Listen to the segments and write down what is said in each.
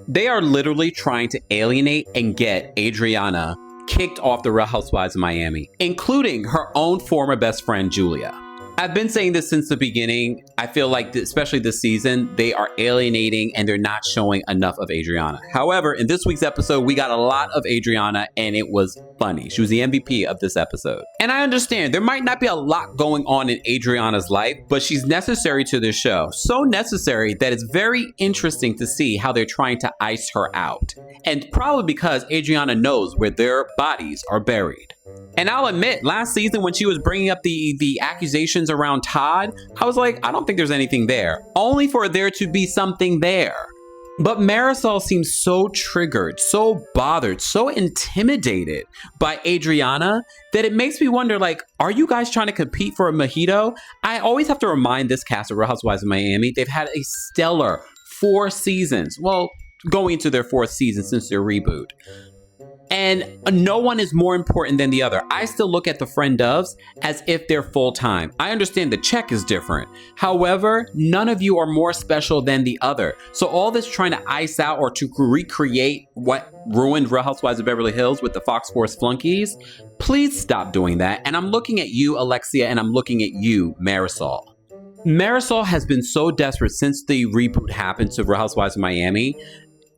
They are literally trying to alienate and get Adriana kicked off the Real Housewives of Miami, including her own former best friend, Julia. I've been saying this since the beginning. I feel like, especially this season, they are alienating and they're not showing enough of Adriana. However, in this week's episode, we got a lot of Adriana and it was funny. She was the MVP of this episode. And I understand there might not be a lot going on in Adriana's life, but she's necessary to the show. So necessary that it's very interesting to see how they're trying to ice her out. And probably because Adriana knows where their bodies are buried. And I'll admit, last season when she was bringing up the accusations around Todd, I was like, I don't think there's anything there. Only for there to be something there. But Marisol seems so triggered, so bothered, so intimidated by Adriana that it makes me wonder, like, are you guys trying to compete for a mojito? I always have to remind this cast of Real Housewives of Miami, they've had a stellar 4 seasons. Well, going into their 4th season since their reboot. And no one is more important than the other. I still look at the friend ofs as if they're full-time. I understand the check is different. However, none of you are more special than the other. So all this trying to ice out or to recreate what ruined Real Housewives of Beverly Hills with the Fox Force flunkies, please stop doing that. And I'm looking at you, Alexia, and I'm looking at you, Marisol. Marisol has been so desperate since the reboot happened to Real Housewives of Miami.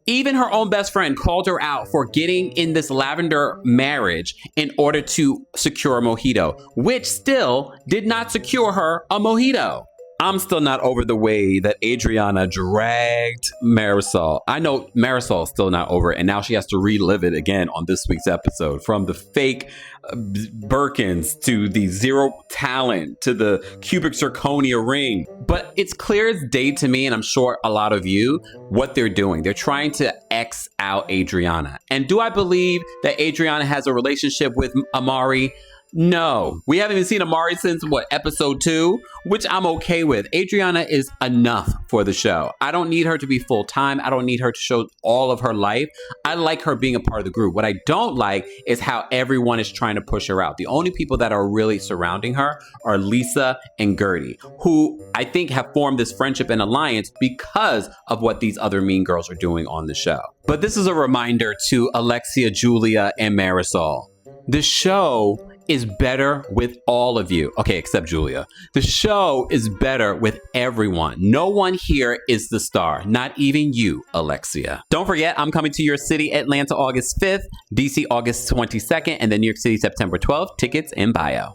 Even her own best friend called her out for getting in this lavender marriage in order to secure a mojito, which still did not secure her a mojito. I'm still not over the way that Adriana dragged Marisol. I know Marisol is still not over it, and now she has to relive it again on this week's episode. From the fake Birkins to the zero talent to the cubic zirconia ring. But it's clear as day to me, and I'm sure a lot of you, what they're doing. They're trying to X out Adriana. And do I believe that Adriana has a relationship with Amari? No, we haven't even seen Amari since episode 2, which I'm okay with. Adriana is enough for the show. I don't need her to be full-time. I don't need her to show all of her life. I like her being a part of the group. What I don't like is how everyone is trying to push her out. The only people that are really surrounding her are Lisa and Gertie, who I think have formed this friendship and alliance because of what these other mean girls are doing on the show. But this is a reminder to Alexia, Julia, and Marisol. The show is better with all of you. Okay, except Julia. The show is better with everyone. No one here is the star. Not even you, Alexia. Don't forget, I'm coming to your city, Atlanta, August 5th, DC, August 22nd, and then New York City, September 12th. Tickets in bio.